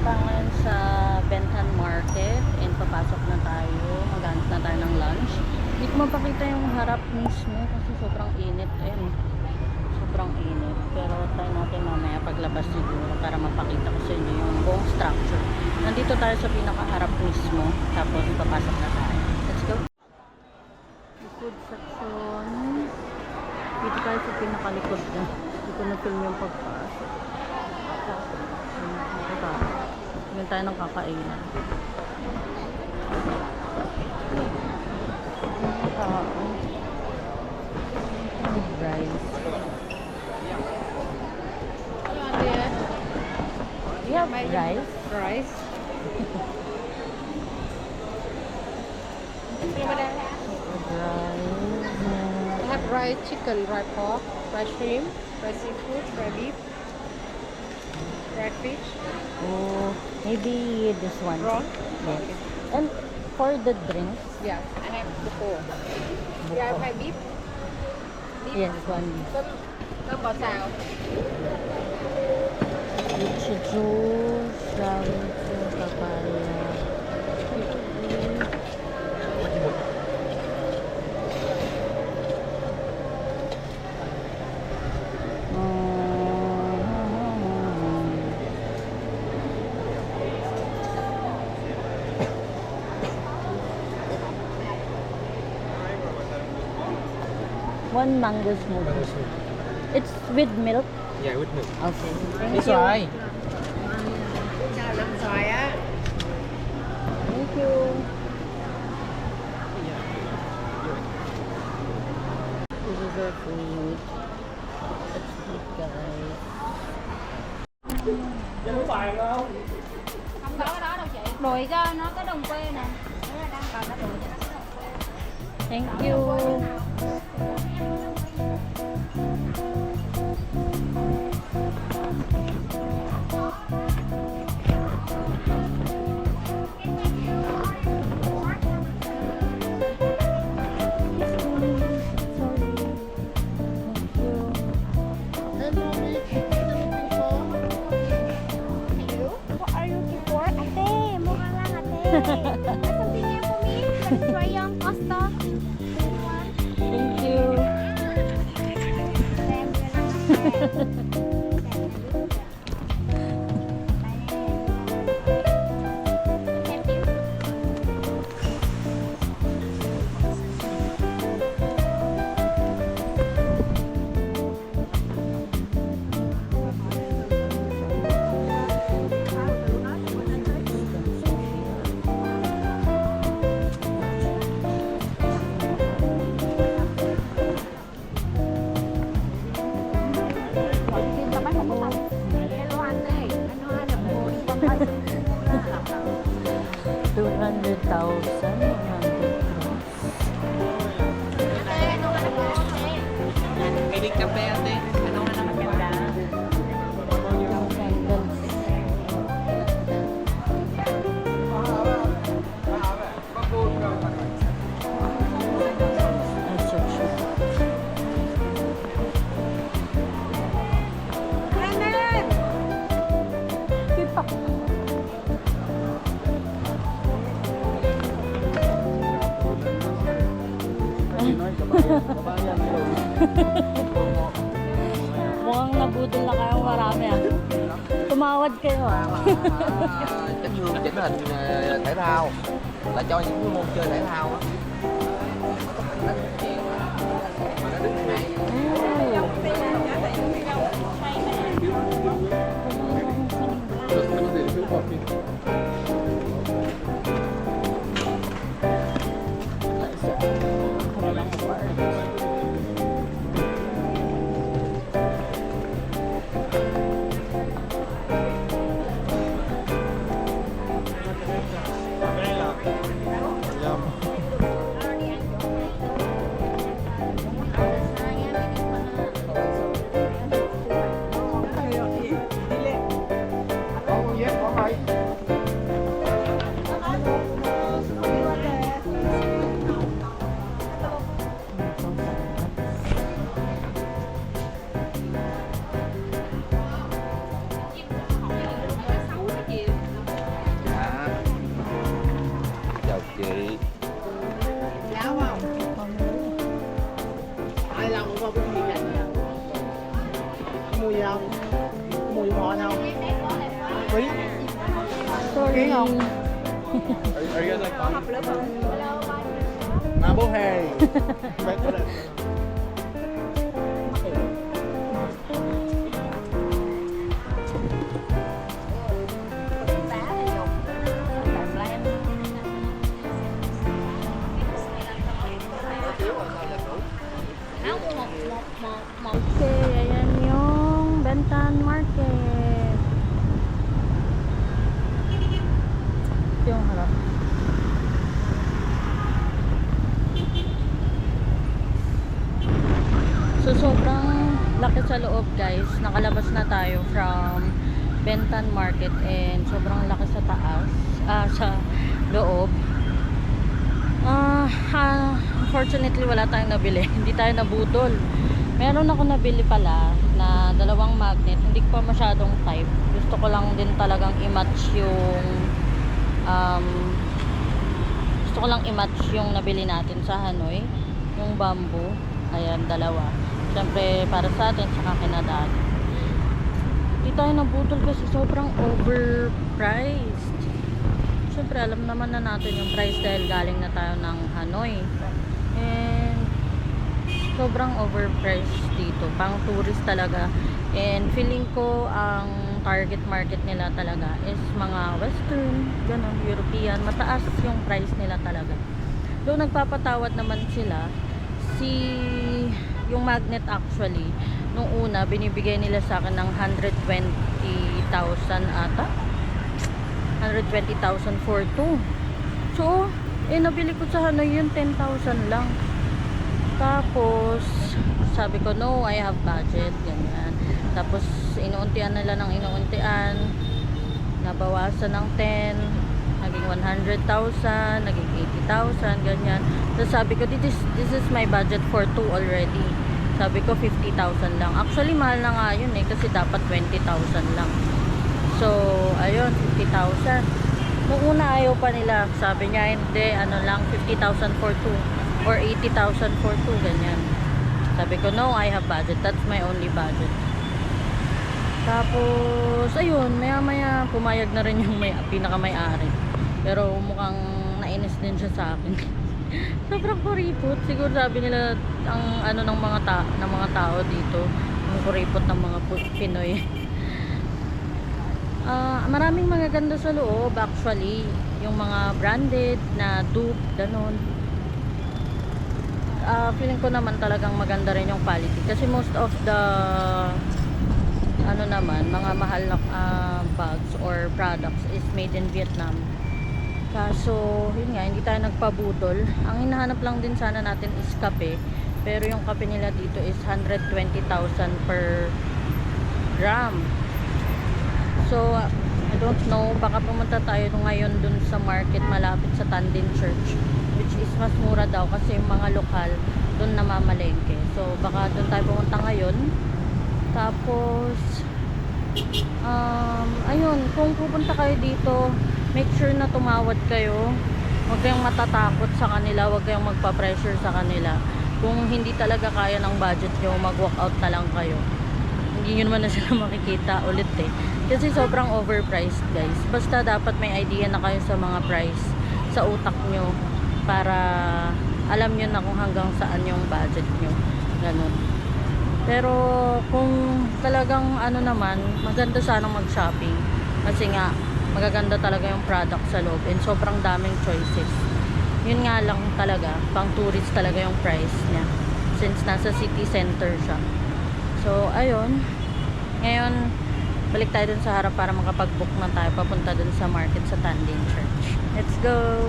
pa ngayon sa Bentham Market and papasok na tayo. Maghanap na tayo ng lunch. Hindi ko mapakita yung harap mismo kasi sobrang init. Ayun, sobrang init. Pero try natin mamaya paglabas siguro para mapakita ko sa inyo yung buong structure. Nandito tayo sa pinakaharap mismo. Tapos papasok na tayo. Let's go. Food section. Dito tayo sa pinakalikod na. Hindi ko na-film yung pagpasok. Ngayon tayo ng kakainan. With rice. You have rice? Rice. I have fried chicken, fried pork, fried shrimp, fried seafood, fried beef, fried fish, Oh, maybe this one. prawn. Yes. And for the drinks? Yeah, I have the four. Yeah, fried beef. Yes, one. Cơm bò xào. Peach juice, papaya. One mango smoothie. It's with milk. Yeah, with milk. Okay. Thank This you. one. Chào năm xoài á. Thank you. This is our food. Let's eat, guys. Không có cái đó đâu chị. Đùi cho nó cái đồng quê nè. Nó đang cần nó đùi cho nó cái đồng quê. Thank you. What are you looking for? Ate, mukha lang ate. Something here for me. Try yung pasta. Thank you. Piling kape ate. Ano na naman maganda? Mukhang nabudol na kayong marami ah. Tumawad kayo ah. Chấn hương chỉnh hình thể thao là cho những môn chơi thể thao á. 係啦，我個杯麵人啊，冇有梅寒啊，喂， Sorry. are you guys like fun? Mabuhay. Okay, ayan yung Bentan Market. Ito yung harap. So, sobrang laki sa loob, guys. Nakalabas na tayo from Bentan Market and sobrang laki sa taas, sa loob. Unfortunately, wala tayong nabili. Hindi tayo nabudol. Meron ako nabili pala na dalawang magnet. Hindi ko pa masyadong type. Gusto ko lang din talagang i-match yung gusto ko lang i-match yung nabili natin sa Hanoi. Yung bamboo. Ayan, dalawa. Siyempre, para sa atin, saka kinadaan. Hindi tayo nabudol kasi sobrang overpriced. Siyempre, alam naman na natin yung price dahil galing na tayo ng Hanoi. And sobrang overpriced dito. Pang tourist talaga. And feeling ko ang target market nila talaga is mga western, ganun, European. Mataas yung price nila talaga. Though nagpapatawad naman sila, yung magnet actually, nung una, binibigay nila sa akin ng 120,000 ata. 120,000 for 2. So, nabili ko sa Hanoi yun 10,000 lang. Tapos, sabi ko, no, I have budget, ganyan. Tapos, inuuntian nila ng inuuntian. Nabawasan ng 10, naging 100,000, naging 80,000, ganyan. So, sabi ko, this is my budget for 2 already. Sabi ko, 50,000 lang. Actually, mahal na nga yun kasi dapat 20,000 lang. So, ayun, 50,000. Nung una, ayaw pa nila. Sabi niya, hindi, ano lang, 50,000 for 2. Or 80,000 for 2, ganyan. Sabi ko, no, I have budget. That's my only budget. Tapos, ayun, maya-maya, pumayag na rin yung pinaka-may-ari. Pero mukhang nainis din siya sa akin. Sobrang kuripot. Siguro sabi nila, ang ano ng mga tao dito, ang kuripot ng mga Pinoy. Maraming magaganda sa loob actually, yung mga branded na dupe, ganun. Feeling ko naman talagang maganda rin yung quality kasi most of the mga mahal na bags or products is made in Vietnam. Kaso yun nga, hindi tayo nagpabudol. Ang hinahanap lang din sana natin is kape, pero yung kape nila dito is 120,000 per gram. So, I don't know, baka pumunta tayo ngayon dun sa market malapit sa Tandin Church, which is mas mura daw kasi yung mga lokal dun namamalengke. So, baka dun tayo pumunta ngayon. Tapos, ayun, kung pupunta kayo dito, make sure na tumawad kayo. Huwag kayong matatakot sa kanila, huwag kayong magpa-pressure sa kanila. Kung hindi talaga kaya ng budget nyo, mag-walk out na lang kayo. Hindi nyo naman na sila makikita ulit eh. Kasi sobrang overpriced, guys. Basta dapat may idea na kayo sa mga price sa utak nyo para alam nyo na kung hanggang saan yung budget nyo. Ganun. Pero kung talagang maganda sanang mag-shopping. Kasi nga, magaganda talaga yung product sa loob and sobrang daming choices. Yun nga lang talaga, pang tourist talaga yung price niya. Since nasa city center siya. So, ayun. Ngayon, balik tayo dun sa harap para makapag-book na tayo papunta dun sa market sa Tandin Church. Let's go!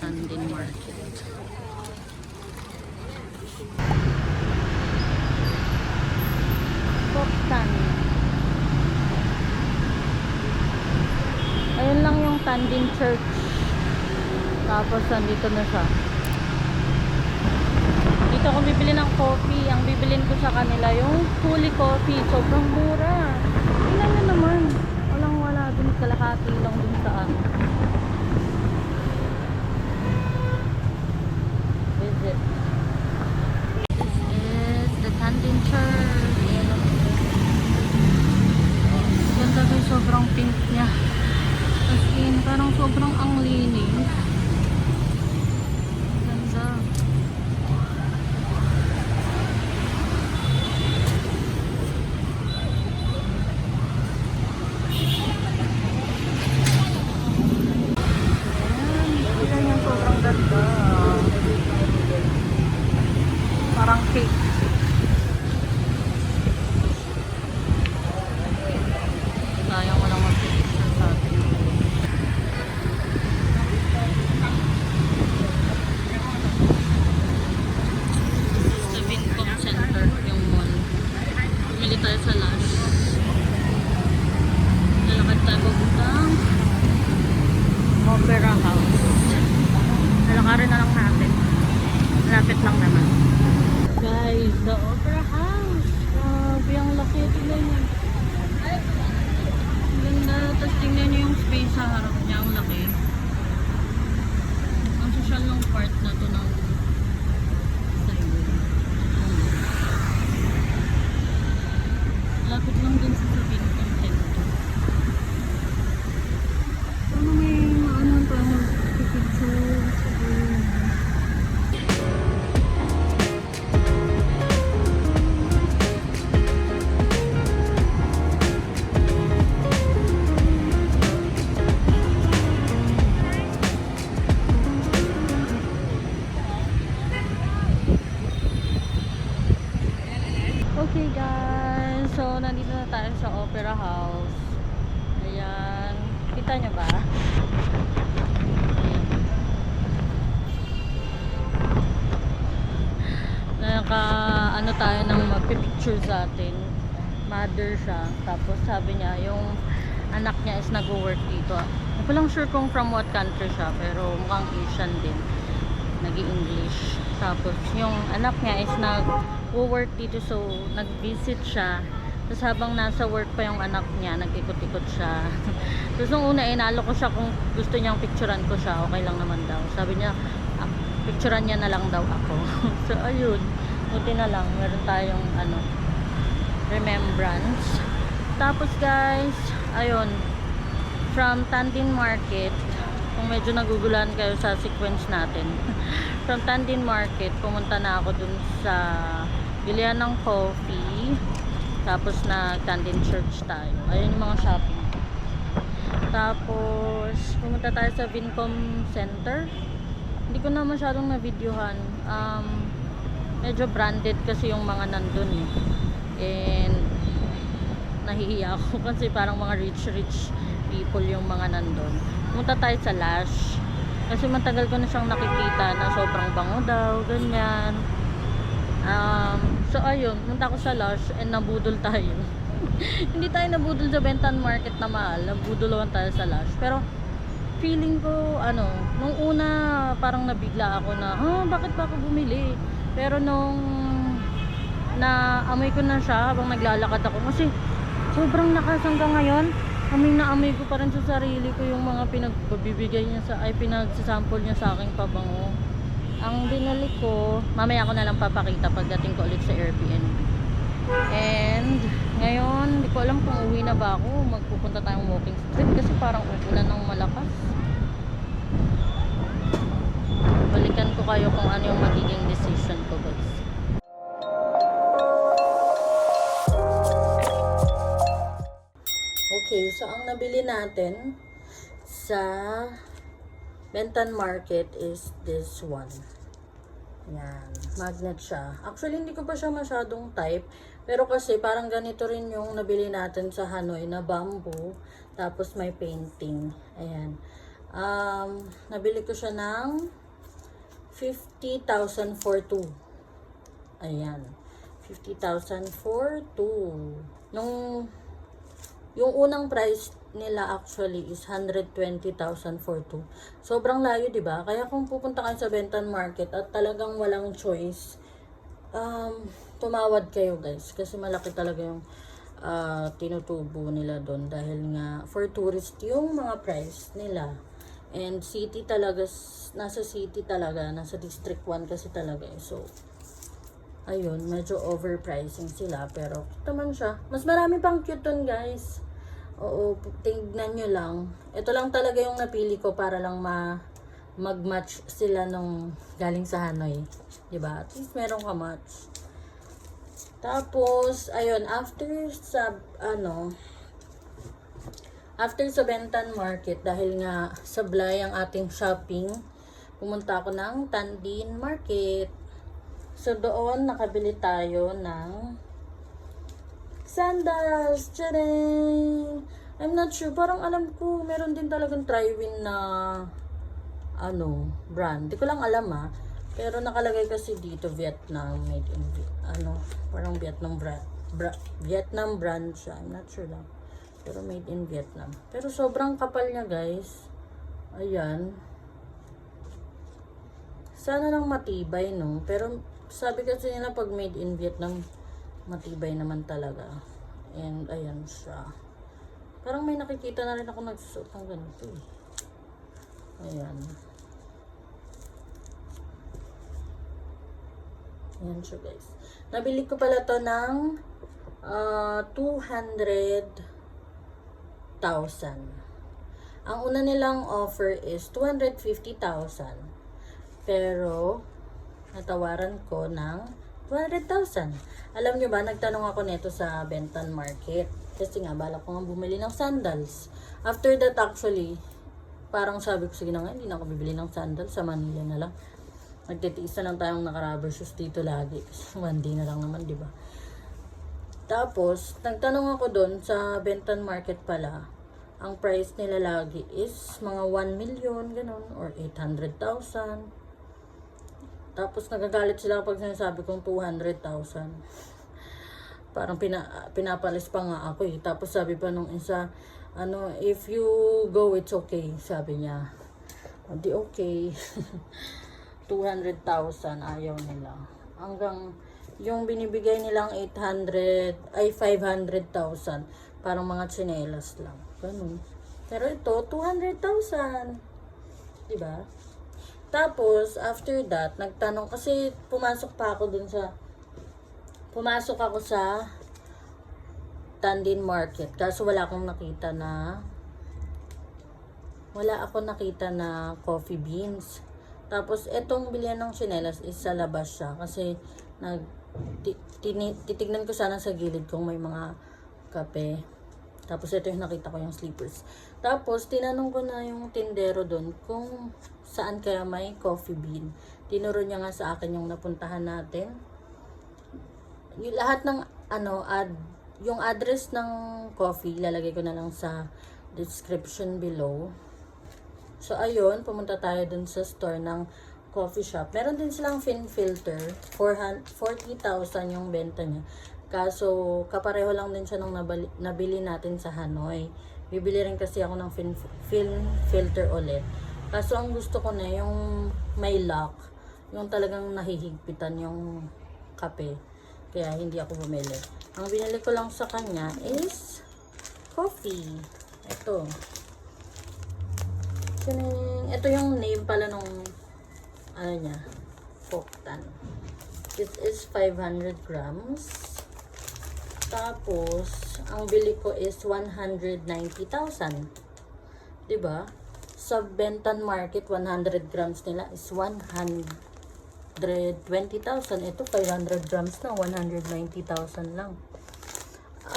Tandin Market. Tandin Church. Tapos nandito na siya. Dito ako bibili ng coffee. Ang bibilin ko sa kanila yung Holy Coffee. Sobrang mura. Tingnan nyo naman. Walang wala dun. Kalahati lang dun sa ano. Visit. This is the Tandin Church. Ganda guys. Sobrang pink niya. As in, parang sobrang ang linis. Ganda. Ayan, yan sobrang ganda. Parang cake. Sayang walang mag-picture sa atin. Sa Vincom Center, yung mall. Pumili tayo sa Lush. Lalakad tayo papuntang Opera House. Lalakarin na lang natin. Malapit lang naman. Guys, the Opera House. Grabe, ang laki. Tingnan nyo. Ang ganda. Tapos tingnan nyo yung space sa harap niya. Ang laki. Ang social ng part na to ng side. Lapit lang din sa Vincom Center. Ano may maano pa mag-picture. Okay guys, so nandito na tayo sa Opera House. Ayan, kita nyo ba? Ayan. Ano tayo ng magpipicture sa atin. Mother siya. Tapos sabi niya, yung anak niya is nag-work dito. Hindi ko lang sure kung from what country siya, pero mukhang Asian din. Nag-i-English. Tapos yung anak niya is nag-work dito, so nag-visit siya. Tapos habang nasa work pa yung anak niya, nag-ikot-ikot siya. Tapos nung una, inalo ko siya kung gusto niyang picturean ko siya, okay lang naman daw. Sabi niya, picturean niya na lang daw ako. So ayun, buti na lang, meron tayong remembrance. Tapos guys, ayun, from Tandin Market, kung medyo naguguluhan kayo sa sequence natin, from Tandin Market, pumunta na ako dun sa bilihan ng coffee. Tapos na Tandin Church tayo. Ayun yung mga shopping. Tapos pumunta tayo sa Vincom Center. Hindi ko na masyadong na-videohan. Medyo branded kasi yung mga nandun eh. And nahihiya ako kasi parang mga rich people yung mga nandun. Pumunta tayo sa Lush. Kasi matagal ko na siyang nakikita na sobrang bango daw, ganyan. So ayun, punta ako sa Lush and nabudol tayo. Hindi tayo nabudol sa Bentham Market na mahal, nabuduloan tayo sa Lush. Pero feeling ko, nung una parang nabigla ako na, bakit ba ako bumili? Pero nung naamoy ko na siya habang naglalakad ako, kasi sobrang lakas hanggang ngayon. Amoy ko pa rin sa sarili ko yung mga pinagbibigay niya pinagsasample niya sa aking pabango. Ang binili ko, mamaya ko na lang papakita pagdating ko ulit sa Airbnb. And ngayon, hindi ko alam kung uwi na ba ako, magpupunta tayong walking street kasi parang uulan ng malakas. Balikan ko kayo kung ano yung magiging decision ko guys. Okay, so ang nabili natin sa Bentham Market is this one. Yan, magnet siya. Actually, hindi ko pa siya masyadong type. Pero kasi parang ganito rin yung nabili natin sa Hanoi na bamboo. Tapos may painting. Ayan. Nabili ko siya ng 50,000 for 2. Ayan. 50,000 for 2. Yung unang price nila actually is 120,000 for 2. Sobrang layo, di ba? Kaya kung pupunta kayo sa Benton Market at talagang walang choice, tumawad kayo guys. Kasi malaki talaga yung tinutubo nila doon. Dahil nga, for tourist yung mga price nila. And city talaga, nasa city talaga, nasa District 1 kasi talaga eh. So, ayun, medyo overpricing sila. Pero, naman siya. Mas marami pang cute dun, guys. Oo, tingnan nyo lang. Ito lang talaga yung napili ko para lang mag-match sila nung galing sa Hanoi. Diba? At least meron ka match. Tapos, ayun, after sa Benton Market, dahil nga sablay ang ating shopping, pumunta ako ng Tandin Market. So, doon nakabili tayo ng sandals. Tcharing! I'm not sure. Parang alam ko, meron din talagang Triwin na brand. Di ko lang alam Pero nakalagay kasi dito Vietnam, made in parang Vietnam Vietnam brand siya. I'm not sure lang. Pero made in Vietnam. Pero sobrang kapal niya, guys. Ayan. Sana lang matibay, no? Pero sabi kasi nila pag made in Vietnam, matibay naman talaga. And ayan siya. Parang may nakikita na rin ako nagsusuot ng ganito eh. Ayan. Ayan siya, guys. Nabili ko pala to ng 200,000. Ang una nilang offer is 250,000. Pero, natawaran ko ng 200,000. Alam nyo ba, nagtanong ako nito sa Benton Market. Kasi nga, balak ko nga bumili ng sandals. After that, actually, parang sabi ko, sige na nga, hindi na ako bibili ng sandals. Sa Manila na lang. Magtitiis na lang tayong naka-rubber shoes dito lagi. Kasi one day na lang naman, di ba? Tapos, nagtanong ako doon sa Benton Market pala. Ang price nila lagi is mga 1 million, ganun, or 800,000. Tapos, nagagalit sila kapag sinasabi kong 200,000. Parang pinapalis pa nga ako eh. Tapos, sabi pa nung isa, if you go, it's okay, sabi niya. Di okay. 200,000, ayaw nila. Hanggang, yung binibigay nilang 500,000 parang mga tsinelas lang. Ganun. Pero ito, 200,000. Diba? Tapos, after that, nagtanong, kasi pumasok ako sa Tandin Market. Kaso wala akong nakita na coffee beans. Tapos, etong bilihan ng tsinelas is sa labas siya. Kasi, titignan ko sana sa gilid kung may mga kape. Tapos, ito yung nakita ko yung slippers. Tapos, tinanong ko na yung tindero doon kung saan kaya may coffee bean. Tinuro niya nga sa akin yung napuntahan natin. Yung lahat ng, yung address ng coffee, lalagay ko na lang sa description below. So, ayun, pumunta tayo dun sa store ng coffee shop. Meron din silang fin filter. 40,000 yung benta niya. Kaso, kapareho lang din siya nung nabili natin sa Hanoi. Bibili rin kasi ako ng fin filter ulit. Kaso, ang gusto ko na yung may lock. Yung talagang nahihigpitan yung kape. Kaya, hindi ako bumili. Ang binili ko lang sa kanya is coffee. Ito. Ito yung name pala nung Poktan. It is 500 grams. Tapos, ang bili ko is 190,000. Diba? Sa Benton Market, 100 grams nila is 120,000. Ito, 500 grams na, 190,000 lang.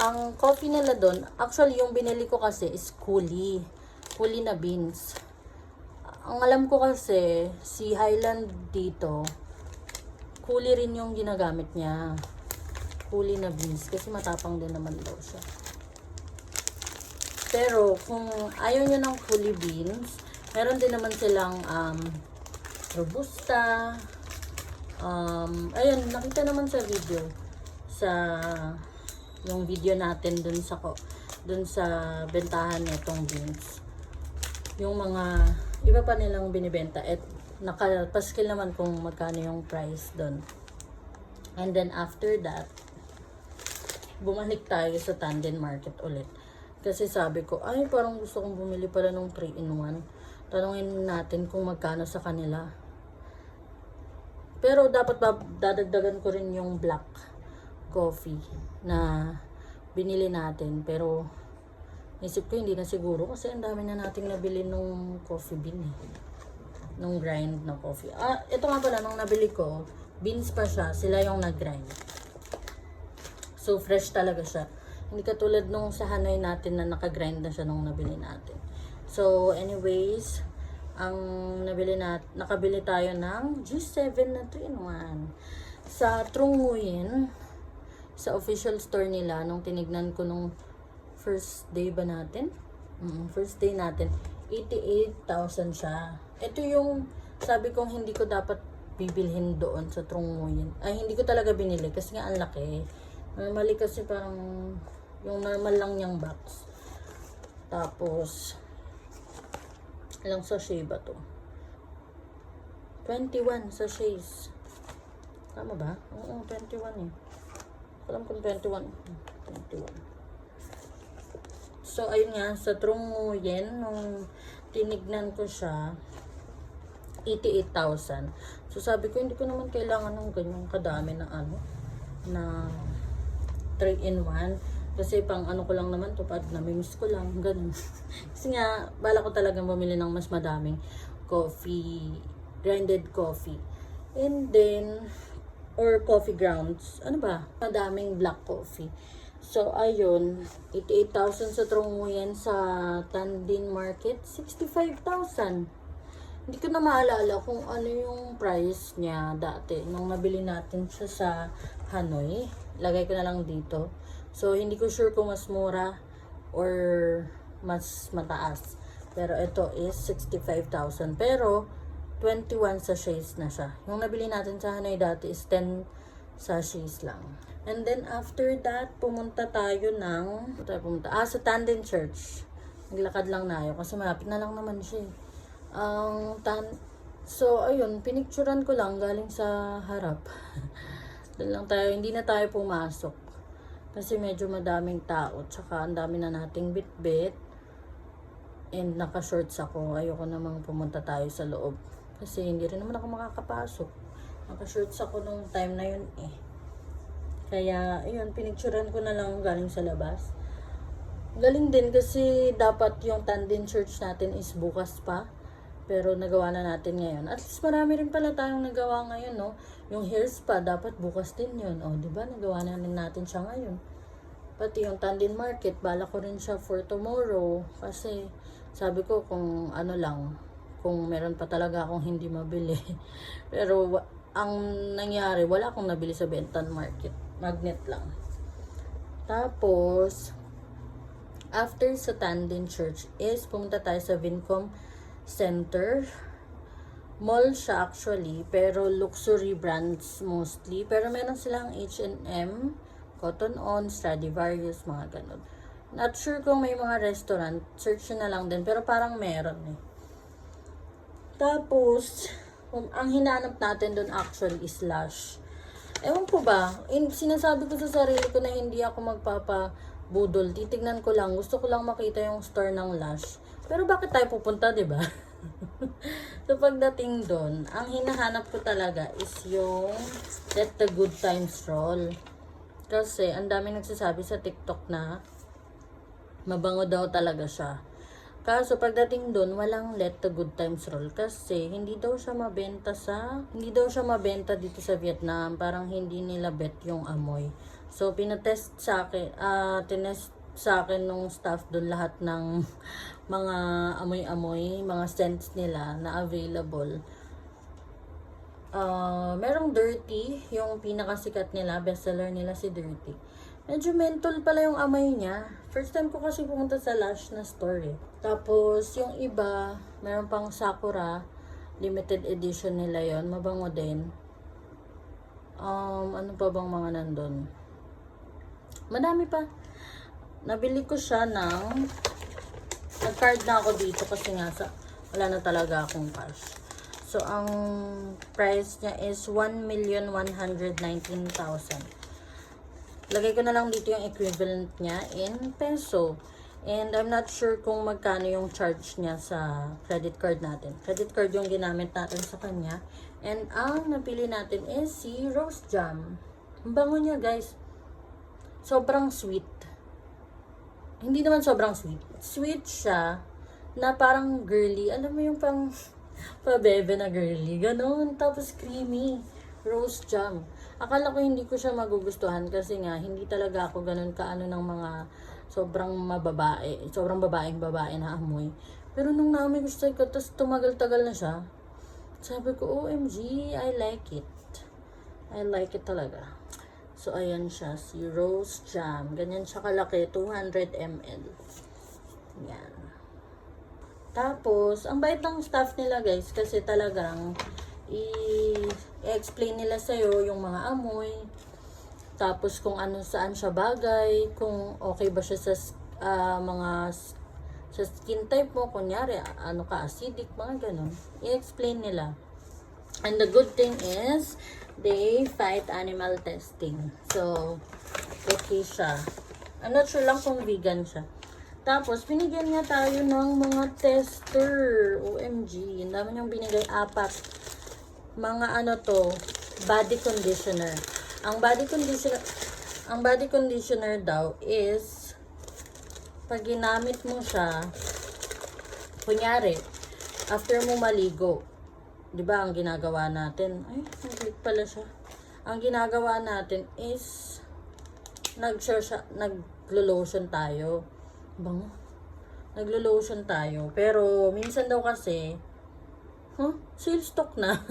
Ang coffee nila doon, actually, yung binili ko kasi is Kuli. Kuli na beans. Ang alam ko kasi, si Highland dito, Kuli rin yung ginagamit niya. Kuli na beans. Kasi matapang din naman daw siya. Pero, kung ayaw nyo ng Kuli beans, meron din naman silang Robusta. Ayun, nakita naman sa video. Yung video natin dun sa dun sa bentahan nitong beans. Yung mga iba pa nilang binibenta at nakapaskil naman kung magkano yung price dun. And then after that, bumalik tayo sa Tandem Market ulit. Kasi sabi ko, ay parang gusto kong bumili pala ng 3-in-1. Tanungin natin kung magkano sa kanila. Pero dapat dadagdagan ko rin yung black coffee na binili natin. Pero isip ko hindi na siguro kasi ang dami na nating nabili nung coffee bean eh. Nung grind na coffee. Ito nga pala, nung nabili ko, beans pa siya. Sila yung nag-grind. So, fresh talaga siya. Hindi katulad nung sa Hanoi natin na naka-grind na siya nung nabili natin. So, anyways, ang nakabili tayo ng G7 na 2-in-1 sa Trung Nguyen, sa official store nila. Nung tinignan ko nung first day ba natin? First day natin, 88,000 siya. Ito yung sabi kong hindi ko dapat bibilhin doon sa Trung Nguyen. Ay, hindi ko talaga binili kasi nga ang laki. Normally kasi parang yung normal lang niyang box. Tapos ilang sachet ba to? 21 sachets. Tama ba? Oo, 21 eh. Alam kong 21. 21. So, ayun nga, sa Trung Nguyen, nung tinignan ko siya, 88,000. So, sabi ko, hindi ko naman kailangan ng ganyang kadami na na 3-in-1. Kasi pang ko lang naman to, pad namimiss ko lang, ganun. Kasi nga, bala ko talagang bumili ng mas madaming coffee, grinded coffee. And then, or coffee grounds. Ano ba? Madaming black coffee. So, ayun. 88,000 sa Trung Nguyen, sa Tandem Market. 65,000. Hindi ko na maalala kung ano yung price niya dati. Nung nabili natin siya sa Hanoi. Lagay ko na lang dito. So, hindi ko sure kung mas mura or mas mataas. Pero ito is 65,000. Pero, 21 sachets na siya. Yung nabili natin sa Hanoi dati is 10 sachets lang. And then after that, pumunta tayo sa Tandem Church. Naglakad lang na yun kasi malapit na lang naman siya. So ayun, pinicturan ko lang galing sa harap. Doon lang tayo, hindi na tayo pumasok. Kasi medyo madaming tao, tsaka ang dami na nating bitbit. And naka-shorts ako. Ayoko namang pumunta tayo sa loob. Kasi hindi rin naman ako makakapasok. Naka-shorts ako nung time na yun eh. Kaya, ayun, pinicturean ko na lang galing sa labas. Galing din kasi dapat yung Tandem Church natin is bukas pa. Pero nagawa na natin ngayon. At least marami rin pala tayong nagawa ngayon, no? Yung hair spa, dapat bukas din yun. O, diba? Nagawa na rin natin siya ngayon. Pati yung Tandem Market, bala ko rin siya for tomorrow. Kasi, sabi ko kung kung meron pa talaga akong hindi mabili. Pero ang nangyari, wala akong nabili sa Bentan Market. Magnet lang. Tapos, after sa Tandem Church is pumunta tayo sa Vincom Center. Mall siya actually, pero luxury brands mostly. Pero meron silang H&M, Cotton On, Stradivarius, mga ganun. Not sure kung may mga restaurant. Search na lang din, pero parang meron eh. Tapos, ang hinanap natin doon actually is Lush. Ewan ko ba, sinasabi ko sa sarili ko na hindi ako magpapabudol. Titignan ko lang, gusto ko lang makita yung store ng Lush. Pero bakit tayo pupunta, diba? So, pagdating doon, ang hinahanap ko talaga is yung Let the Good Times Roll. Kasi, ang daming nagsasabi sa TikTok na mabango daw talaga siya. Kaso pagdating doon, walang Let the Good Times Roll kasi hindi daw siya mabenta dito sa Vietnam. Parang hindi nila bet yung amoy. So tinest sa akin nung staff doon lahat ng mga amoy-amoy, mga scents nila na available. Merong Dirty, yung pinakasikat nila, bestseller nila si Dirty. Medyo menthol pala yung amoy niya. First time ko kasi pumunta sa Lush na store eh. Tapos, yung iba, meron pang Sakura. Limited edition nila yon, mabango din. Ano pa bang mga nandun? Madami pa. nabili ko siya ng, nag-card na ako dito kasi nga wala na talaga akong cash. So, ang price niya is 1,119,000. Lagay ko na lang dito yung equivalent niya in peso. And I'm not sure kung magkano yung charge niya sa credit card natin. Credit card yung ginamit natin sa kanya. And ang napili natin is si Rose Jam. Ang bango niya, guys. Sobrang sweet. Hindi naman sobrang sweet. Sweet siya na parang girly. Alam mo yung pang pabebe na girly. Ganon. Tapos creamy. Rose Jam. Akala ko hindi ko siya magugustuhan kasi nga hindi talaga ako ganon kaano ng mga sobrang mababae. Sobrang babaeng na amoy. Pero nung naamoy ko siya, tapos tumagal-tagal na siya. Sabi ko, OMG, I like it. I like it talaga. So, ayan siya, si Rose Jam. Ganyan siya kalaki, 200 ml. Yan. Tapos, ang bait ng staff nila, guys, kasi talagang i-explain nila sa'yo yung mga amoy. Tapos, kung ano saan siya bagay, kung okay ba siya sa sa skin type mo, kunyari, ano ka, acidic, mga ganun. I-explain nila. And the good thing is, they fight animal testing. So, okay siya. I'm not sure lang kung vegan siya. Tapos, binigyan niya tayo ng mga tester. OMG. Ang dami niyang binigay. 4. Mga ano to, body conditioner. Ang body conditioner daw is, pag ginamit mo siya, kunyari, after mo maligo, di ba ang ginagawa natin, ay, nag-click pala siya. Ang ginagawa natin is, naglo-lotion tayo. Bango. Naglo-lotion tayo. Pero, minsan daw kasi, sale stock na.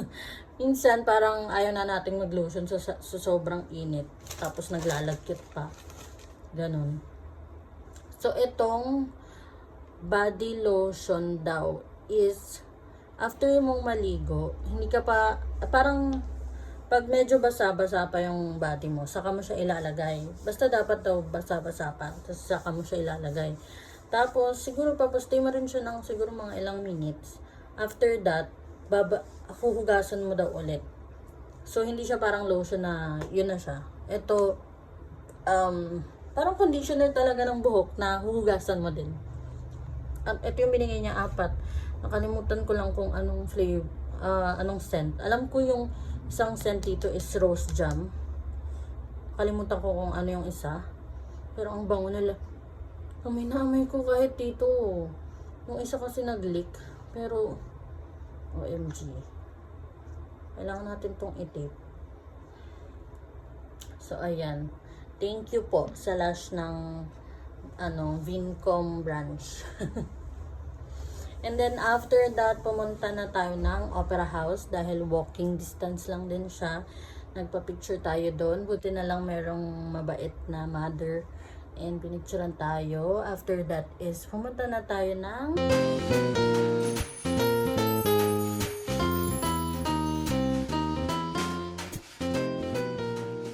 Minsan, parang ayaw na nating mag-lotion sa sobrang init. Tapos, naglalagkit pa. Ganon. So, itong body lotion daw is, after mong maligo, hindi ka pa, parang, pag medyo basa-basa pa yung body mo, saka mo siya ilalagay. Basta dapat daw basa-basa pa, tapos saka mo siya ilalagay. Tapos, siguro papastay mo rin siya ng siguro mga ilang minutes. After that, huhugasan mo daw ulit. So, hindi siya parang lotion na, yun na siya. Ito, parang conditioner talaga ng buhok na huhugasan mo din. At ito yung binigay niya 4. Nakalimutan ko lang kung anong flavor, anong scent. Alam ko yung isang scent dito is Rose Jam. Kalimutan ko kung ano yung isa. Pero ang bango nila. Amoy na amoy ko kahit dito. Yung isa kasi nag-leak. Pero, OMG. Kailangan natin tong itip. So, ayan. Thank you po sa Lush ng Vincom branch. And then, after that, pumunta na tayo ng Opera House dahil walking distance lang din siya. Nagpa-picture tayo doon. Buti na lang merong mabait na mother. And pinicturean tayo. After that is, pumunta na tayo ng